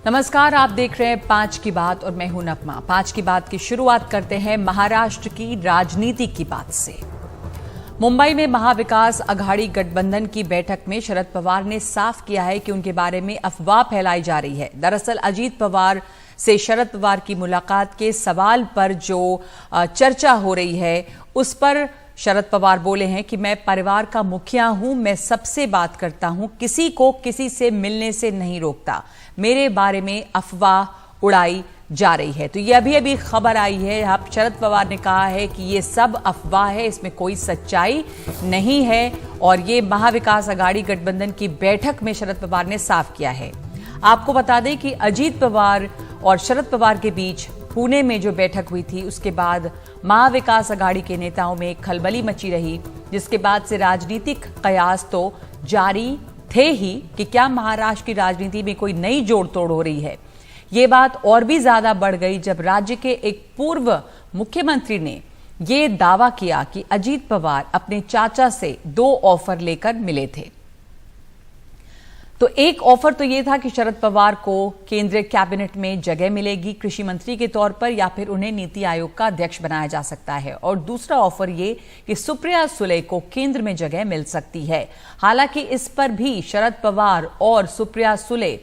नमस्कार, आप देख रहे हैं 5 की बात और मैं हूं नपमा। 5 की बात की शुरुआत करते हैं महाराष्ट्र की राजनीति की बात से। मुंबई में महाविकास अघाड़ी गठबंधन की बैठक में शरद पवार ने साफ किया है कि उनके बारे में अफवाह फैलाई जा रही है। दरअसल अजीत पवार से शरद पवार की मुलाकात के सवाल पर जो चर्चा हो रही है उस पर शरद पवार बोले हैं कि मैं परिवार का मुखिया हूं, मैं सबसे बात करता हूं, किसी को किसी से मिलने से नहीं रोकता, मेरे बारे में अफवाह उड़ाई जा रही है। तो ये अभी खबर आई है, यहाँ शरद पवार ने कहा है कि ये सब अफवाह है, इसमें कोई सच्चाई नहीं है और ये महाविकास अघाड़ी गठबंधन की बैठक में शरद पवार ने साफ किया है। आपको बता दें कि अजीत पवार और शरद पवार के बीच पुणे में जो बैठक हुई थी उसके बाद महाविकास अघाड़ी के नेताओं में खलबली मची रही, जिसके बाद से राजनीतिक कयास तो जारी थे ही कि क्या महाराष्ट्र की राजनीति में कोई नई जोड़ तोड़ हो रही है। ये बात और भी ज्यादा बढ़ गई जब राज्य के एक पूर्व मुख्यमंत्री ने ये दावा किया कि अजीत पवार अपने चाचा से 2 ऑफर लेकर मिले थे। तो एक ऑफर तो ये था कि शरद पवार को केंद्रीय कैबिनेट में जगह मिलेगी कृषि मंत्री के तौर पर, या फिर उन्हें नीति आयोग का अध्यक्ष बनाया जा सकता है, और दूसरा ऑफर ये कि सुप्रिया सुले को केंद्र में जगह मिल सकती है। हालांकि इस पर भी शरद पवार और सुप्रिया सुले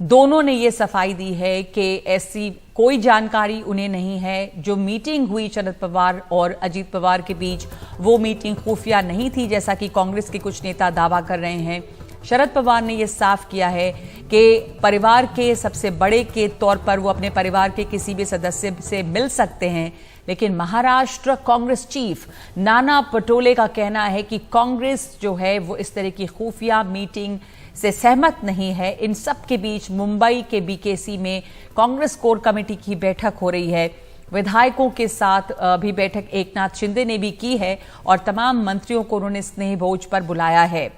दोनों ने ये सफाई दी है कि ऐसी कोई जानकारी उन्हें नहीं है। जो मीटिंग हुई शरद पवार और अजीत पवार के बीच वो मीटिंग खुफिया नहीं थी, जैसा कि कांग्रेस के कुछ नेता दावा कर रहे हैं। शरद पवार ने यह साफ किया है कि परिवार के सबसे बड़े के तौर पर वो अपने परिवार के किसी भी सदस्य से मिल सकते हैं, लेकिन महाराष्ट्र कांग्रेस चीफ नाना पटोले का कहना है कि कांग्रेस जो है वो इस तरह की खुफिया मीटिंग से सहमत नहीं है। इन सब के बीच मुंबई के बीकेसी में कांग्रेस कोर कमेटी की बैठक हो रही है। विधायकों के साथ भी बैठक एकनाथ शिंदे ने भी की है और तमाम मंत्रियों को उन्होंने स्नेह भोज पर बुलाया है।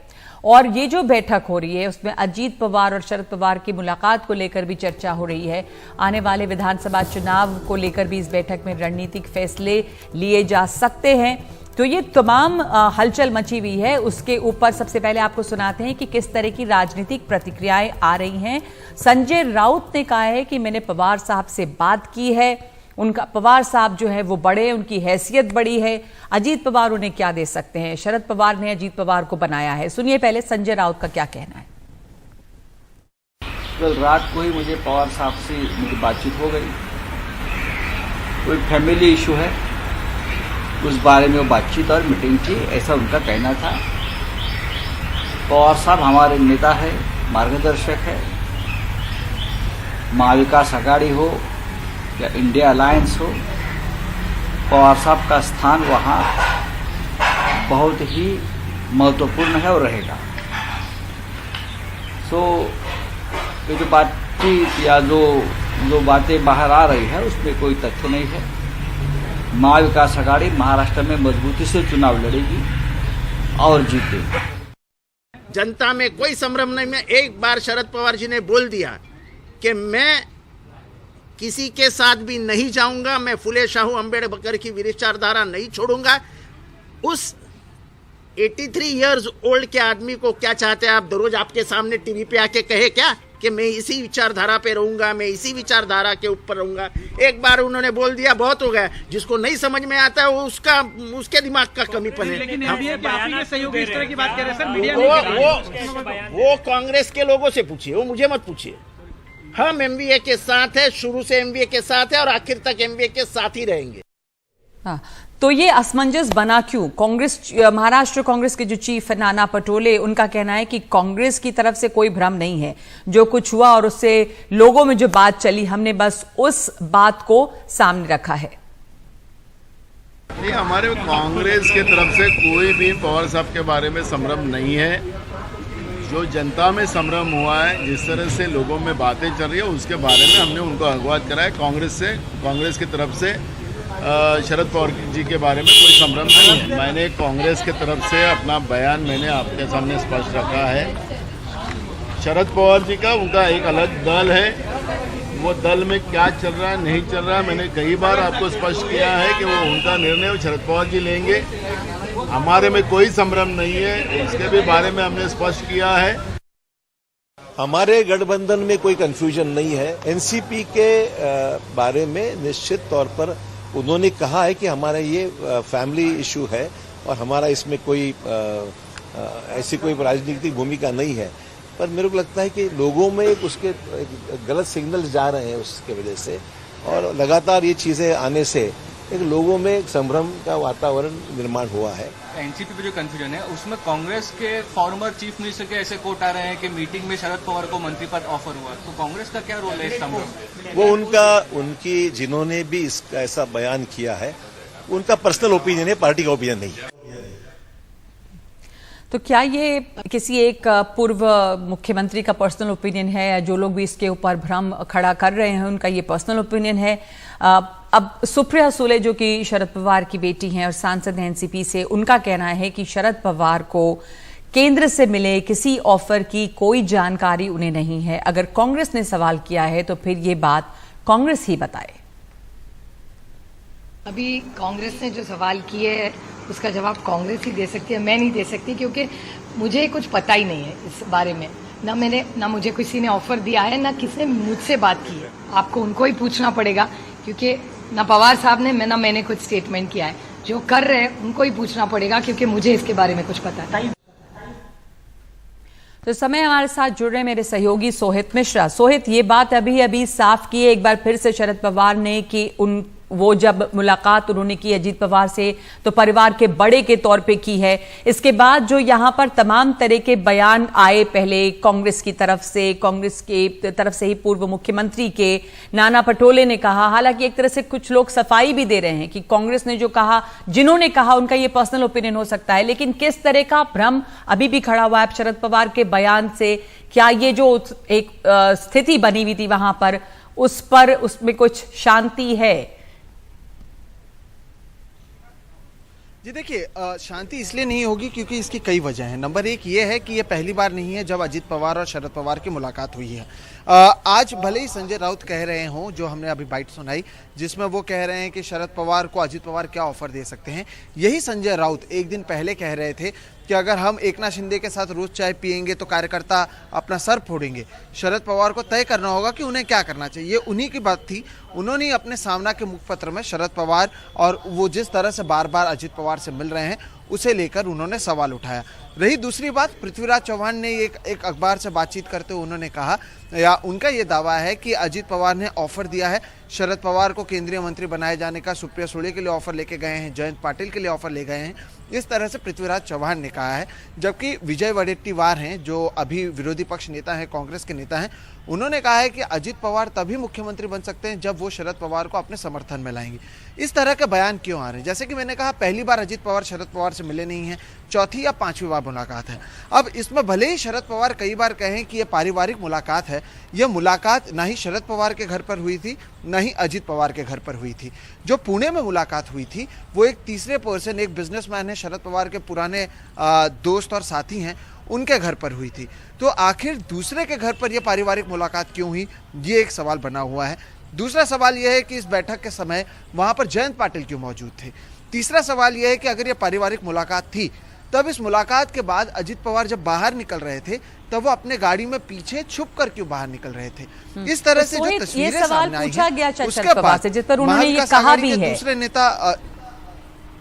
और ये जो बैठक हो रही है उसमें अजीत पवार और शरद पवार की मुलाकात को लेकर भी चर्चा हो रही है। आने वाले विधानसभा चुनाव को लेकर भी इस बैठक में रणनीतिक फैसले लिए जा सकते हैं। तो ये तमाम हलचल मची हुई है। उसके ऊपर सबसे पहले आपको सुनाते हैं कि किस तरह की राजनीतिक प्रतिक्रियाएं आ रही हैं। संजय राउत ने कहा है कि मैंने पवार साहब से बात की है, उनका पवार साहब जो है वो बड़े, उनकी हैसियत बड़ी है, अजीत पवार उन्हें क्या दे सकते हैं। शरद पवार ने अजीत पवार को बनाया है। सुनिए पहले संजय राउत का क्या कहना है। कल रात को ही मुझे पवार साहब से मेरी बातचीत हो गई। कोई फैमिली इशू है, उस बारे में वो बातचीत और मीटिंग थी, ऐसा उनका कहना था। पवार साहब हमारे नेता है, मार्गदर्शक है। महाविकास अघाड़ी हो या इंडिया अलायंस हो, पवार साहब का स्थान वहाँ बहुत ही महत्वपूर्ण है और रहेगा। सो ये जो बातचीत या जो बातें बाहर आ रही है उसमें कोई तथ्य नहीं है। महाविकास अघाड़ी महाराष्ट्र में मजबूती से चुनाव लड़ेगी और जीतेगी। जनता में कोई संभ्रम नहीं। मैं एक बार शरद पवार जी ने बोल दिया कि मैं किसी के साथ भी नहीं जाऊंगा, मैं फुले शाहू अंबेडकर की विचारधारा नहीं छोड़ूंगा। उस 83 इयर्स ओल्ड के आदमी को क्या चाहते हैं आप? रोज आपके सामने टीवी पे आके कहे क्या कि मैं इसी विचारधारा पे रहूंगा, मैं इसी विचारधारा के ऊपर रहूंगा। एक बार उन्होंने बोल दिया, बहुत हो गया। जिसको नहीं समझ में आता है वो उसके दिमाग का कमीपन है। लेकिन सहयोग इस तरह की बात कर रहे हैं सर, मीडिया वो कांग्रेस के लोगों से पूछिए, वो मुझे मत पूछिए। हम एमवीए के साथ है, शुरू से एमवीए के साथ है और आखिर तक एमवीए के साथ ही रहेंगे। हाँ, तो ये असमंजस बना क्यों? कांग्रेस, महाराष्ट्र कांग्रेस के जो चीफ है नाना पटोले, उनका कहना है कि कांग्रेस की तरफ से कोई भ्रम नहीं है। जो कुछ हुआ और उससे लोगों में जो बात चली, हमने बस उस बात को सामने रखा है। नहीं, हमारे कांग्रेस की तरफ से कोई भी पवार साहब के बारे में संभ्रम नहीं है। जो जनता में संभ्रम हुआ है, जिस तरह से लोगों में बातें चल रही है, उसके बारे में हमने उनको अवगत कराया। कांग्रेस की तरफ से शरद पवार जी के बारे में कोई संभ्रम नहीं है। मैंने कांग्रेस की तरफ से अपना बयान मैंने आपके सामने स्पष्ट रखा है। शरद पवार जी का उनका एक अलग दल है, वो दल में क्या चल रहा है नहीं चल रहा है मैंने कई बार आपको स्पष्ट किया है कि वो उनका निर्णय शरद पवार जी लेंगे। हमारे में कोई संभ्रम नहीं है, इसके भी बारे में हमने स्पष्ट किया है। हमारे गठबंधन में कोई कंफ्यूजन नहीं है। एनसीपी के बारे में निश्चित तौर पर उन्होंने कहा है कि हमारा ये फैमिली इशू है और हमारा इसमें कोई ऐसी कोई राजनीतिक भूमिका नहीं है। पर मेरे को लगता है कि लोगों में उसके गलत सिग्नल जा रहे हैं उसके वजह से, और लगातार ये चीजें आने से एक लोगों में एक संभ्रम का वातावरण निर्माण हुआ है। एनसीपी पे जो कंफ्यूजन है उसमें कांग्रेस के फॉर्मर चीफ मिनिस्टर के ऐसे कोट आ रहे हैं कि मीटिंग में शरद पवार को मंत्री पद ऑफर हुआ, तो कांग्रेस का क्या रोल है इस संभ्रम में? वो उनकी जिन्होंने भी इसका ऐसा बयान किया है उनका पर्सनल ओपिनियन है, पार्टी का ओपिनियन नहीं है। तो क्या ये किसी एक पूर्व मुख्यमंत्री का पर्सनल ओपिनियन है, या जो लोग भी इसके ऊपर भ्रम खड़ा कर रहे हैं उनका ये पर्सनल ओपिनियन है? अब सुप्रिया सुले जो कि शरद पवार की बेटी हैं और सांसद हैं एनसीपी से, उनका कहना है कि शरद पवार को केंद्र से मिले किसी ऑफर की कोई जानकारी उन्हें नहीं है। अगर कांग्रेस ने सवाल किया है तो फिर ये बात कांग्रेस ही बताए। अभी कांग्रेस ने जो सवाल किए है उसका जवाब कांग्रेस ही दे सकती है, मैं नहीं दे सकती, क्योंकि मुझे कुछ पता ही नहीं है इस बारे में। ना मुझे किसी ने ऑफर दिया है, ना किसी ने मुझसे बात की है। आपको उनको ही पूछना पड़ेगा, क्योंकि ना पवार साहब ने ना मैंने कुछ स्टेटमेंट किया है। जो कर रहे हैं उनको ही पूछना पड़ेगा, क्योंकि मुझे इसके बारे में कुछ पता है। तो समय हमारे साथ जुड़ रहे मेरे सहयोगी सोहित मिश्रा। सोहित, ये बात अभी साफ की है एक बार फिर से शरद पवार ने कि वो जब मुलाकात उन्होंने की अजीत पवार से तो परिवार के बड़े के तौर पे की है। इसके बाद जो यहां पर तमाम तरह के बयान आए, पहले कांग्रेस की तरफ से ही पूर्व मुख्यमंत्री के नाना पटोले ने कहा, हालांकि एक तरह से कुछ लोग सफाई भी दे रहे हैं कि कांग्रेस ने जो कहा, जिन्होंने कहा उनका ये पर्सनल ओपिनियन हो सकता है, लेकिन किस तरह का भ्रम अभी भी खड़ा हुआ है शरद पवार के बयान से? क्या ये जो एक स्थिति बनी हुई थी वहां पर उसमें कुछ शांति है? जी देखिए, शांति इसलिए नहीं होगी क्योंकि इसकी कई वजह हैं। नंबर एक ये है कि ये पहली बार नहीं है जब अजीत पवार और शरद पवार की मुलाकात हुई है। आज भले ही संजय राउत कह रहे हों, जो हमने अभी बाइट सुनाई जिसमें वो कह रहे हैं कि शरद पवार को अजीत पवार क्या ऑफर दे सकते हैं, यही संजय राउत एक दिन पहले कह रहे थे कि अगर हम एकनाथ शिंदे के साथ रोज चाय पिएंगे तो कार्यकर्ता अपना सर फोड़ेंगे। शरद पवार को तय करना होगा कि उन्हें क्या करना चाहिए। ये उन्हीं की बात थी। उन्होंने अपने सामना के मुखपत्र में शरद पवार और वो जिस तरह से बार बार अजीत पवार से मिल रहे हैं उसे लेकर उन्होंने सवाल उठाया। रही दूसरी बात, पृथ्वीराज चौहान ने एक अखबार से बातचीत करते हुए उन्होंने कहा, या उनका ये दावा है कि अजीत पवार ने ऑफर दिया है शरद पवार को केंद्रीय मंत्री बनाए जाने का। सुप्रिया सुले के लिए ऑफर लेके गए हैं, जयंत पाटिल के लिए ऑफर ले गए हैं, इस तरह से पृथ्वीराज चौहान ने कहा है। जबकि विजय वडेट्टीवार हैं, जो अभी विरोधी पक्ष नेता हैं, कांग्रेस के नेता हैं, उन्होंने कहा है कि अजीत पवार तभी मुख्यमंत्री बन सकते हैं जब वो शरद पवार को अपने समर्थन में लाएंगे। इस तरह के बयान क्यों आ रहे हैं? जैसे कि मैंने कहा, पहली बार अजीत पवार शरद पवार से मिले नहीं हैं, चौथी या पांचवी बार मुलाकात है। अब इसमें भले ही शरद पवार कई बार कहें कि यह पारिवारिक मुलाकात है, यह मुलाकात ना ही शरद पवार के घर पर हुई थी, ना ही अजीत पवार के घर पर हुई थी। जो पुणे में मुलाकात हुई थी वो एक तीसरे पर्सन, एक बिजनेसमैन है, शरद पवार के पुराने दोस्त और साथी हैं, उनके घर पर हुई थी। तो आखिर दूसरे के घर पर यह पारिवारिक मुलाकात क्यों हुई, ये एक सवाल बना हुआ है। दूसरा सवाल यह है कि इस बैठक के समय वहां पर जयंत पाटिल क्यों मौजूद थे। तीसरा सवाल यह है कि अगर यह पारिवारिक मुलाकात थी तब इस मुलाकात के बाद अजीत पवार जब बाहर निकल रहे थे तब वो अपने गाड़ी में पीछे छुप कर क्यों बाहर निकल रहे थे। इस तरह से जो तस्वीरें सामने आई हैं उसके बाद जिस पर उन्होंने ये कहा भी है, दूसरे नेता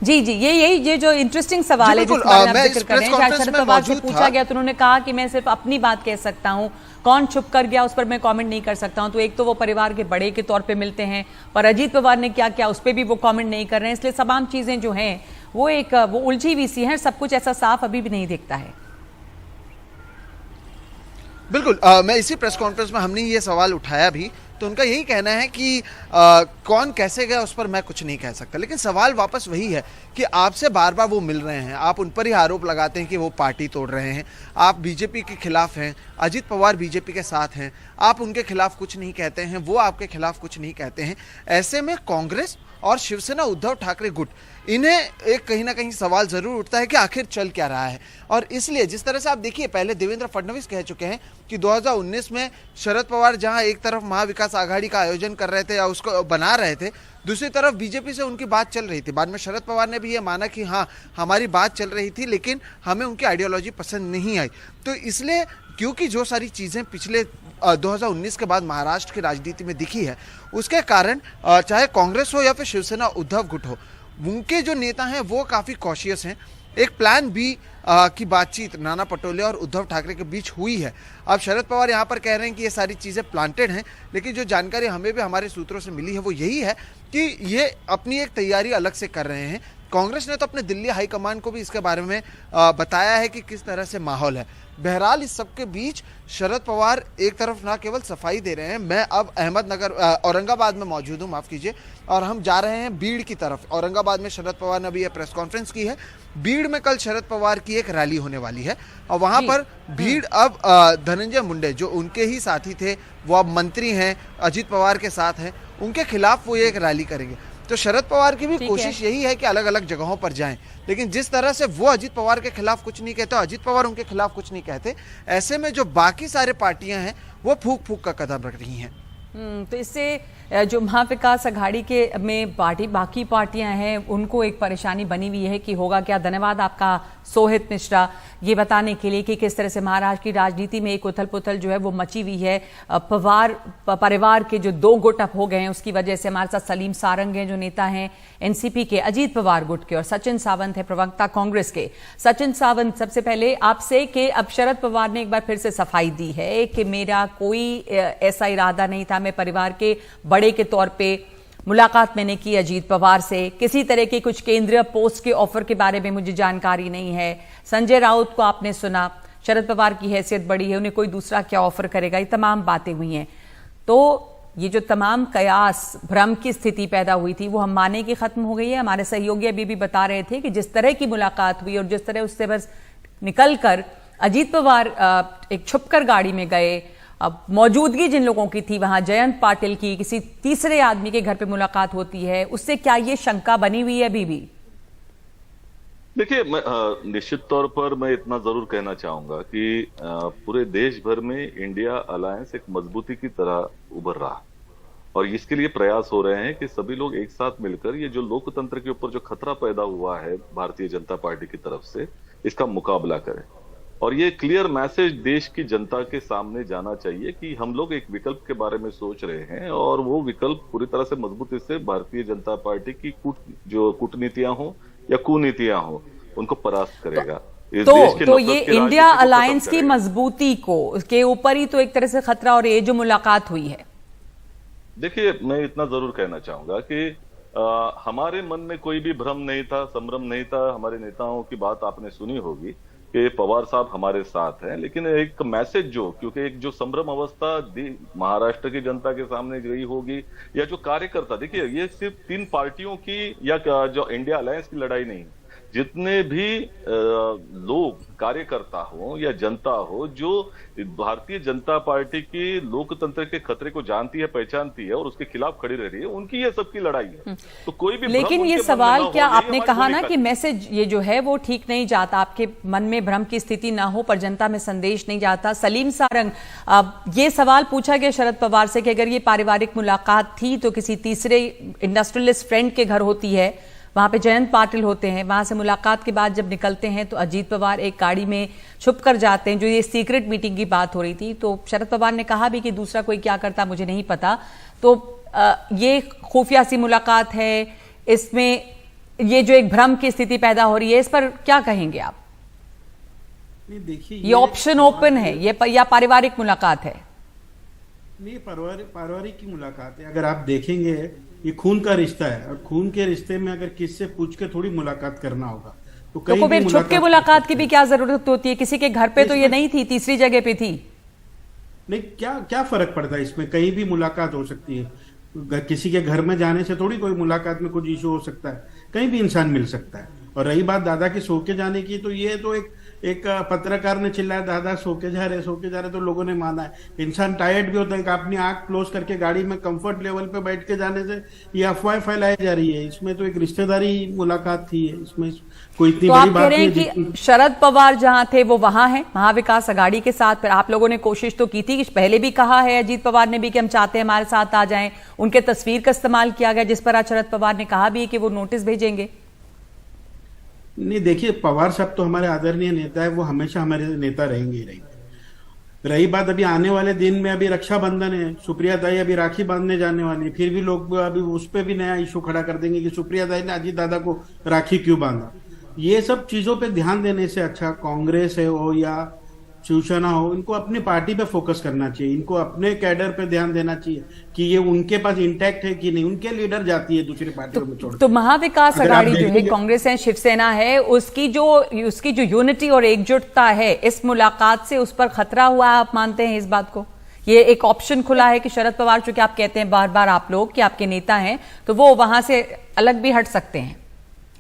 जी ये जो इंटरेस्टिंग सवाल है जिस पर आप जिक्र कर रहे हैं, शरद पवार से पूछा गया तो उन्होंने कहा कि मैं सिर्फ अपनी बात कह सकता हूं, कौन छुप कर गया उस पर मैं कमेंट नहीं कर सकता हूं। तो एक तो वो परिवार के बड़े के तौर पे मिलते हैं, पर अजीत पवार ने क्या किया उस पर भी वो कमेंट नहीं कर रहे हैं। इसलिए तमाम चीजें जो हैं वो उलझी हुई सी हैं, सब कुछ ऐसा साफ अभी भी नहीं दिखता है। बिल्कुल, मैं इसी प्रेस कॉन्फ्रेंस में हमने ये सवाल उठाया भी, तो उनका यही कहना है कि कौन कैसे गया उस पर मैं कुछ नहीं कह सकता। लेकिन सवाल वापस वही है कि आपसे बार बार वो मिल रहे हैं, आप उन पर ही आरोप लगाते हैं कि वो पार्टी तोड़ रहे हैं, आप बीजेपी के खिलाफ हैं, अजीत पवार बीजेपी के साथ हैं, आप उनके खिलाफ कुछ नहीं कहते हैं, वो आपके खिलाफ कुछ नहीं कहते हैं। ऐसे में कांग्रेस और शिवसेना उद्धव ठाकरे गुट, इन्हें एक कहीं ना कहीं सवाल जरूर उठता है कि आखिर चल क्या रहा है। और इसलिए जिस तरह से आप देखिए, पहले देवेंद्र फडणवीस कह चुके हैं कि 2019 में शरद पवार जहां एक तरफ महाविकास आघाड़ी का आयोजन कर रहे थे या उसको बना रहे थे, दूसरी तरफ बीजेपी से उनकी बात चल रही थी। बाद में शरद पवार ने भी ये माना कि हाँ हमारी बात चल रही थी, लेकिन हमें उनकी आइडियोलॉजी पसंद नहीं आई। तो इसलिए क्योंकि जो सारी चीज़ें पिछले 2019 के बाद महाराष्ट्र की राजनीति में दिखी है, उसके कारण चाहे कांग्रेस हो या फिर शिवसेना उद्धव गुट हो, उनके जो नेता हैं वो काफ़ी कॉशियस हैं। एक प्लान बी की बातचीत नाना पटोले और उद्धव ठाकरे के बीच हुई है। अब शरद पवार यहाँ पर कह रहे हैं कि ये सारी चीज़ें प्लांटेड हैं, लेकिन जो जानकारी हमें भी हमारे सूत्रों से मिली है वो यही है कि ये अपनी एक तैयारी अलग से कर रहे हैं। कांग्रेस ने तो अपने दिल्ली हाईकमान को भी इसके बारे में बताया है कि किस तरह से माहौल है। बहरहाल इस सबके बीच शरद पवार एक तरफ ना केवल सफाई दे रहे हैं, मैं अब अहमदनगर औरंगाबाद में मौजूद हूँ, माफ़ कीजिए, और हम जा रहे हैं बीड़ की तरफ। औरंगाबाद में शरद पवार ने अभी यह प्रेस कॉन्फ्रेंस की है। बीड़ में कल शरद पवार की एक रैली होने वाली है और वहाँ पर भीड़ अब धनंजय मुंडे जो उनके ही साथी थे, वो अब मंत्री हैं, अजित पवार के साथ हैं, उनके खिलाफ वो एक रैली करेंगे। तो शरद पवार की भी कोशिश यही है कि अलग अलग जगहों पर जाएं, लेकिन जिस तरह से वो अजित पवार के खिलाफ कुछ नहीं कहते, अजित पवार उनके खिलाफ कुछ नहीं कहते, ऐसे में जो बाकी सारे पार्टियां हैं वो फूक फूक का कदम रख रही हैं। तो इससे जो महाविकास अघाड़ी के में बाकी पार्टियां हैं उनको एक परेशानी बनी हुई है कि होगा क्या। धन्यवाद आपका सोहित मिश्रा ये बताने के लिए कि किस तरह से महाराष्ट्र की राजनीति में एक उथल पुथल जो है वो मची हुई है। पवार परिवार के जो दो गुट अब हो गए हैं उसकी वजह से हमारे साथ सलीम सारंग हैं जो नेता हैं एनसीपी के, अजीत पवार गुट के, और सचिन सावंत है प्रवक्ता कांग्रेस के। सचिन सावंत, सबसे पहले आपसे कि अब शरद पवार ने एक बार फिर से सफाई दी है कि मेरा कोई ऐसा इरादा नहीं था, मैं परिवार के बड़े के तौर पे मुलाकात मैंने की अजीत पवार से, किसी तरह के कुछ केंद्रीय पोस्ट के ऑफर के बारे में मुझे जानकारी नहीं है। संजय राउत को आपने सुना, शरद पवार की हैसियत बड़ी है, उन्हें कोई दूसरा क्या ऑफर करेगा, ये तमाम बातें हुई हैं। तो ये जो तमाम कयास भ्रम की स्थिति पैदा हुई थी वो हम माने कि खत्म हो गई है। हमारे सहयोगी अभी भी बता रहे थे कि जिस तरह की मुलाकात हुई और जिस तरह उससे बस निकलकर अजीत पवार एक छुपकर गाड़ी में गए, अब मौजूदगी जिन लोगों की थी वहां जयंत पाटिल की किसी तीसरे आदमी के घर पे मुलाकात होती है, उससे क्या ये शंका बनी हुई है अभी भी? देखिए, निश्चित तौर पर मैं इतना जरूर कहना चाहूंगा कि पूरे देश भर में इंडिया अलायंस एक मजबूती की तरह उभर रहा और इसके लिए प्रयास हो रहे हैं कि सभी लोग एक साथ मिलकर ये जो लोकतंत्र के ऊपर जो खतरा पैदा हुआ है भारतीय जनता पार्टी की तरफ से, इसका मुकाबला करें। और ये क्लियर मैसेज देश की जनता के सामने जाना चाहिए कि हम लोग एक विकल्प के बारे में सोच रहे हैं और वो विकल्प पूरी तरह से मजबूती से भारतीय जनता पार्टी की जो कूटनीतियां हो या कुनीतियां हो उनको परास्त करेगा। तो ये इंडिया अलायंस की मजबूती को के ऊपर ही तो एक तरह से खतरा और ये जो मुलाकात हुई है। देखिए, मैं इतना जरूर कहना चाहूंगा कि हमारे मन में कोई भी भ्रम नहीं था, संभ्रम नहीं था। हमारे नेताओं की बात आपने सुनी होगी कि पवार साहब हमारे साथ हैं, लेकिन एक मैसेज जो, क्योंकि एक जो संभ्रम अवस्था महाराष्ट्र की जनता के सामने गई होगी या जो कार्यकर्ता, देखिए ये सिर्फ 3 पार्टियों की या जो इंडिया अलायंस की लड़ाई नहीं, जितने भी लोग कार्यकर्ता हो या जनता हो जो भारतीय जनता पार्टी की लोकतंत्र के खतरे को जानती है, पहचानती है और उसके खिलाफ खड़ी रह रही है, उनकी ये सबकी लड़ाई है। तो कोई भी, लेकिन ये सवाल क्या आपने कहा ना कि मैसेज ये जो है वो ठीक नहीं जाता, आपके मन में भ्रम की स्थिति ना हो पर जनता में संदेश नहीं जाता। सलीम सारंग, ये सवाल पूछा गया शरद पवार से कि अगर ये पारिवारिक मुलाकात थी तो किसी तीसरे इंडस्ट्रियलिस्ट फ्रेंड के घर होती है, वहां पे जयंत पाटिल होते हैं, वहां से मुलाकात के बाद जब निकलते हैं तो अजीत पवार एक गाड़ी में छुप कर जाते हैं, जो ये सीक्रेट मीटिंग की बात हो रही थी। तो शरद पवार ने कहा भी कि दूसरा कोई क्या करता मुझे नहीं पता। तो ये खुफिया सी मुलाकात है, इसमें ये जो एक भ्रम की स्थिति पैदा हो रही है, इस पर क्या कहेंगे आप? देखिए, ये ऑप्शन ओपन है, ये या पारिवारिक मुलाकात है? नहीं, पारिवारिक की मुलाकात है। अगर आप देखेंगे ये खून का रिश्ता है और खून के रिश्ते में अगर किससे पूछ के थोड़ी मुलाकात करना होगा तो कहीं फिर छुप के मुलाकात की भी क्या जरूरत होती है? किसी के घर पे तो ये नहीं थी, तीसरी जगह पे थी। नहीं, क्या फर्क पड़ता है इसमें? कहीं भी मुलाकात हो सकती है। किसी के घर में जाने से थोड़ी कोई मुलाकात में कुछ इशू हो सकता है, कहीं भी इंसान मिल सकता है। और रही बात दादा की सो के जाने की, तो ये तो एक पत्रकार ने चिल्लाया दादा सो के जा रहे, तो लोगों ने माना है। इंसान टायर्ड भी होता है, अपनी आंख क्लोज करके गाड़ी में कंफर्ट लेवल पे बैठ के जाने से ये अफवाह फैलाई जा रही है। इसमें तो एक रिश्तेदारी मुलाकात थी, इसमें कोई इतनी बड़ी बात नहीं है। कि शरद पवार जहां थे वो वहां है महाविकास अघाड़ी के साथ। फिर आप लोगों ने कोशिश तो की थी, कि पहले भी कहा है अजीत पवार ने भी कि हम चाहते हैं हमारे साथ आ जाएं, उनके तस्वीर का इस्तेमाल किया गया जिस पर आज शरद पवार ने कहा भी है कि वो नोटिस भेजेंगे। नहीं, देखिए, पवार साहब तो हमारे आदरणीय नेता है, वो हमेशा हमारे नेता रहेंगे ही रहेंगे। रही बात अभी आने वाले दिन में, अभी रक्षाबंधन है, सुप्रिया दाई अभी राखी बांधने जाने वाली है, फिर भी लोग अभी उस पर भी नया इशू खड़ा कर देंगे कि सुप्रिया दाई ने अजीत दादा को राखी क्यों बांधा। ये सब चीजों पे ध्यान देने से अच्छा कांग्रेस है हो या शिवसेना हो, इनको अपनी पार्टी पे फोकस करना चाहिए, इनको अपने कैडर पे ध्यान देना चाहिए कि ये उनके पास इंटैक्ट है कि नहीं, उनके लीडर जाती है दूसरी पार्टियों में छोड़। तो महाविकास अघाड़ी जो है, कांग्रेस है, शिवसेना है, उसकी जो यूनिटी और एकजुटता है, इस मुलाकात से उस पर खतरा हुआ है, आप मानते हैं इस बात को? ये एक ऑप्शन खुला है कि शरद पवार, चूंकि आप कहते हैं बार बार आप लोग कि आपके नेता हैं, तो वो वहां से अलग भी हट सकते हैं,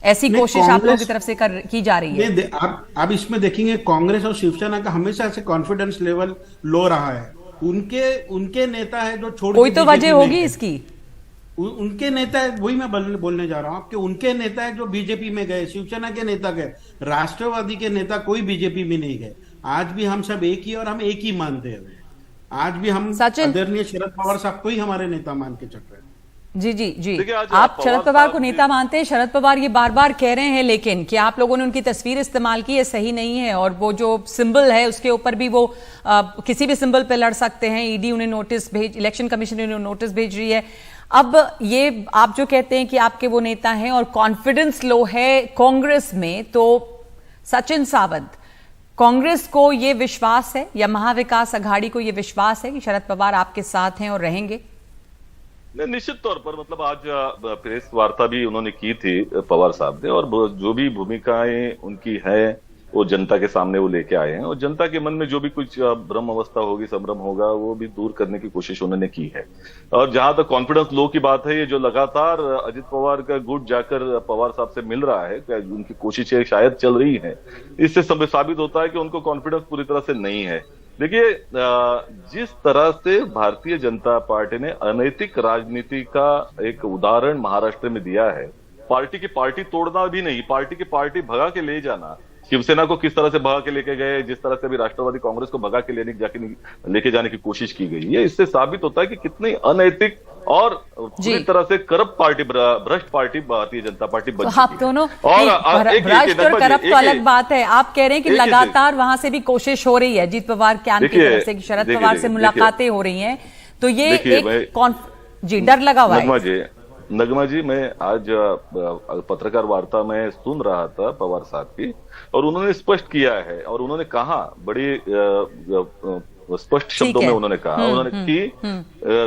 ऐसी कोशिश आप लोगों की तरफ से की जा रही है। आप इसमें देखेंगे कांग्रेस और शिवसेना का हमेशा से कॉन्फिडेंस लेवल लो रहा है। उनके नेता है जो छोड़, कोई तो वजह होगी इसकी। उनके नेता है, वही मैं बोलने जा रहा हूं आपके, उनके नेता है जो बीजेपी में गए, शिवसेना के नेता गए, राष्ट्रवादी के नेता कोई बीजेपी में नहीं गए। आज भी हम सब एक ही और हम एक ही मानते हैं। आज भी हम आदरणीय शरद पवार साहब को ही हमारे नेता मान के चल रहे हैं। जी आप शरद पवार को नेता मानते हैं। शरद पवार ये बार बार कह रहे हैं लेकिन कि आप लोगों ने उनकी तस्वीर इस्तेमाल की है, सही नहीं है, और वो जो सिंबल है उसके ऊपर भी वो किसी भी सिंबल पे लड़ सकते हैं। ईडी उन्हें नोटिस इलेक्शन कमीशन उन्हें नोटिस भेज रही है। अब ये आप जो कहते हैं कि आपके वो नेता हैं और कॉन्फिडेंस लो है कांग्रेस में, तो सचिन सावंत, कांग्रेस को ये विश्वास है या महाविकास अघाड़ी को ये विश्वास है कि शरद पवार आपके साथ हैं और रहेंगे? निश्चित तौर पर, मतलब आज प्रेस वार्ता भी उन्होंने की थी पवार साहब ने, और जो भी भूमिकाएं उनकी है वो जनता के सामने वो लेके आए हैं, और जनता के मन में जो भी कुछ भ्रम अवस्था होगी, संभ्रम होगा, वो भी दूर करने की कोशिश उन्होंने की है। और जहां तक कॉन्फिडेंस लो की बात है, ये जो लगातार अजित पवार का गुट जाकर पवार साहब से मिल रहा है, क्या उनकी कोशिशें शायद चल रही है, इससे साबित होता है कि उनको कॉन्फिडेंस पूरी तरह से नहीं है। देखिए, जिस तरह से भारतीय जनता पार्टी ने अनैतिक राजनीति का एक उदाहरण महाराष्ट्र में दिया है, पार्टी की पार्टी तोड़ना भी नहीं, पार्टी की पार्टी भगा के ले जाना, शिवसेना को किस तरह से भगा के लेके गए, जिस तरह से अभी राष्ट्रवादी कांग्रेस को भगा के लेके जाने की कोशिश की गई है, इससे साबित होता है कि कितनी अनैतिक और पूरी तरह से करप्ट पार्टी, भ्रष्ट पार्टी भारतीय जनता पार्टी बन चुकी है। आप दोनों भ्रष्ट और करप्ट तो अलग बात है। आप कह रहे हैं कि लगातार वहां से भी कोशिश हो रही है अजीत पवार कैंप की तरफ से कि शरद पवार से मुलाकातें हो रही हैं, तो ये एक जी डर लगा हुआ है। नगमा जी, मैं आज पत्रकार वार्ता में सुन रहा था पवार साहब की, और उन्होंने स्पष्ट किया है, और उन्होंने कहा बड़ी स्पष्ट शब्दों में उन्होंने कहा कि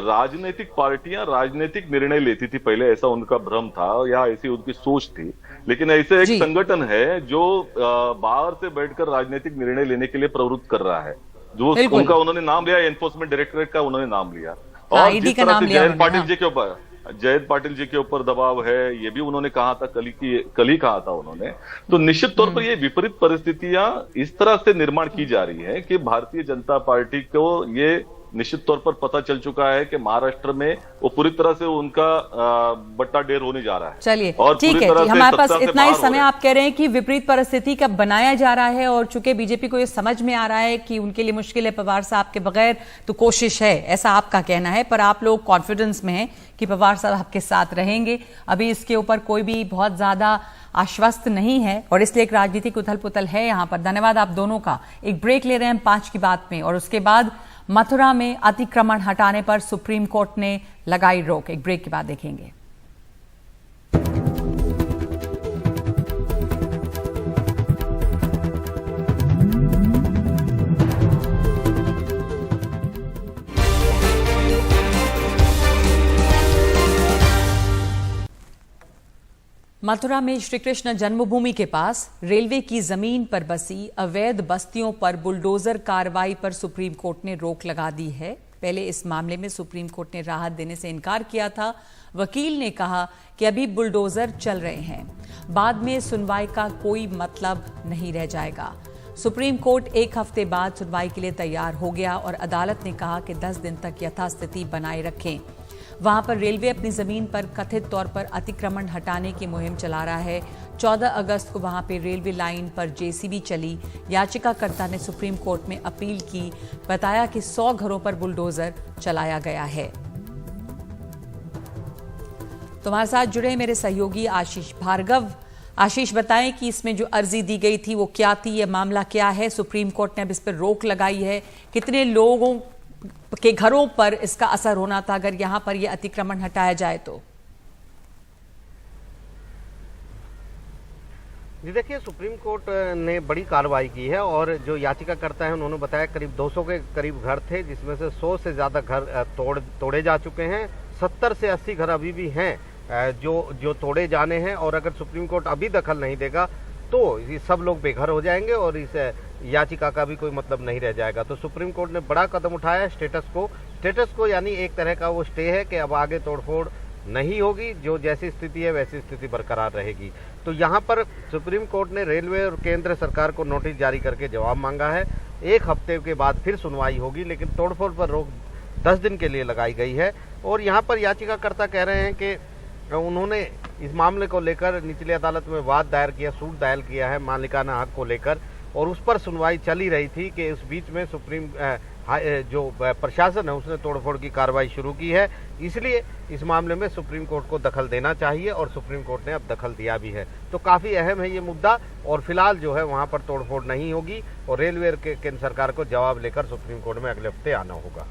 राजनीतिक पार्टियां राजनीतिक निर्णय लेती थी पहले, ऐसा उनका भ्रम था या ऐसी उनकी सोच थी, लेकिन ऐसे एक संगठन है जो बाहर से बैठकर राजनीतिक निर्णय लेने के लिए प्रवृत्त कर रहा है, जो उनका उन्होंने नाम लिया, एनफोर्समेंट डायरेक्टरेट का उन्होंने नाम लिया, और जिस तरह से जयंत पाटिल जी के ऊपर दबाव है, ये भी उन्होंने कहा था, कल ही कहा था उन्होंने। तो निश्चित तौर पर ये विपरीत परिस्थितियां इस तरह से निर्माण की जा रही है कि भारतीय जनता पार्टी को ये निश्चित तौर पर पता चल चुका है कि महाराष्ट्र में वो पूरी तरह से उनका बट्टा ढेर होने जा रहा है। चलिए ठीक है, हमारे पास इतना ही समय। आप कह रहे हैं कि विपरीत परिस्थिति का बनाया जा रहा है, और चूंकि बीजेपी को ये समझ में आ रहा है कि उनके लिए मुश्किल है पवार साहब के बगैर, तो कोशिश है, ऐसा आपका कहना है, पर आप लोग कॉन्फिडेंस में हैं कि पवार साहब आपके साथ रहेंगे। अभी इसके ऊपर कोई भी बहुत ज्यादा आश्वस्त नहीं है, और इसलिए एक राजनीतिक उथल पुथल है यहाँ पर। धन्यवाद आप दोनों का। एक ब्रेक ले रहे हैं 5 की बात में, और उसके बाद मथुरा में अतिक्रमण हटाने पर सुप्रीम कोर्ट ने लगाई रोक। एक ब्रेक के बाद देखेंगे। मथुरा में श्री कृष्ण जन्मभूमि के पास रेलवे की जमीन पर बसी अवैध बस्तियों पर बुलडोजर कार्रवाई पर सुप्रीम कोर्ट ने रोक लगा दी है। पहले इस मामले में सुप्रीम कोर्ट ने राहत देने से इनकार किया था। वकील ने कहा कि अभी बुलडोजर चल रहे हैं, बाद में सुनवाई का कोई मतलब नहीं रह जाएगा। सुप्रीम कोर्ट 1 हफ्ते बाद सुनवाई के लिए तैयार हो गया, और अदालत ने कहा कि 10 दिन तक यथास्थिति बनाए रखें। वहां पर रेलवे अपनी जमीन पर कथित तौर पर अतिक्रमण हटाने की मुहिम चला रहा है। 14 अगस्त को वहां पे रेलवे लाइन पर जेसीबी चली। याचिकाकर्ता ने सुप्रीम कोर्ट में अपील की, बताया कि 100 घरों पर बुलडोजर चलाया गया है। तो हमारे साथ जुड़े मेरे सहयोगी आशीष भार्गव। आशीष बताएं कि इसमें जो अर्जी दी गई थी वो क्या थी, ये मामला क्या है, सुप्रीम कोर्ट ने अब इस पर रोक लगाई है, कितने लोगों के घरों पर इसका असर होना था अगर यहां पर यह अतिक्रमण हटाया जाए तो? जी देखिए, सुप्रीम कोर्ट ने बड़ी कार्रवाई की है और जो याचिकाकर्ता है उन्होंने बताया करीब 200 के करीब घर थे, जिसमें से 100 से ज़्यादा घर तोड़े जा चुके हैं। 70 से 80 घर अभी भी हैं जो तोड़े जाने हैं और अगर सुप्रीम कोर्ट अभी दखल नहीं देगा तो ये सब लोग बेघर हो जाएंगे और इस याचिका का भी कोई मतलब नहीं रह जाएगा। तो सुप्रीम कोर्ट ने बड़ा कदम उठाया है। स्टेटस को यानी एक तरह का वो स्टे है कि अब आगे तोड़फोड़ नहीं होगी, जो जैसी स्थिति है वैसी स्थिति बरकरार रहेगी। तो यहाँ पर सुप्रीम कोर्ट ने रेलवे और केंद्र सरकार को नोटिस जारी करके जवाब मांगा है। 1 हफ्ते के बाद फिर सुनवाई होगी, लेकिन तोड़फोड़ पर रोक 10 दिन के लिए लगाई गई है। और यहाँ पर याचिकाकर्ता कह रहे हैं कि उन्होंने इस मामले को लेकर निचली अदालत में वाद दायर किया, सूट दायर किया है मालिकाना हक को लेकर, और उस पर सुनवाई चली रही थी कि इस बीच में जो प्रशासन है उसने तोड़फोड़ की कार्रवाई शुरू की है। इसलिए इस मामले में सुप्रीम कोर्ट को दखल देना चाहिए और सुप्रीम कोर्ट ने अब दखल दिया भी है। तो काफ़ी अहम है ये मुद्दा और फिलहाल जो है वहाँ पर तोड़फोड़ नहीं होगी और रेलवे केंद्र सरकार को जवाब लेकर सुप्रीम कोर्ट में अगले हफ्ते आना होगा।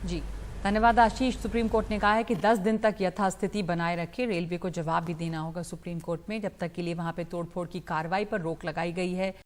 जी धन्यवाद आशीष। सुप्रीम कोर्ट ने कहा है कि 10 दिन तक यथास्थिति बनाए रखे, रेलवे को जवाब भी देना होगा सुप्रीम कोर्ट में, जब तक के लिए वहां पे तोड़फोड़ की कार्रवाई पर रोक लगाई गई है।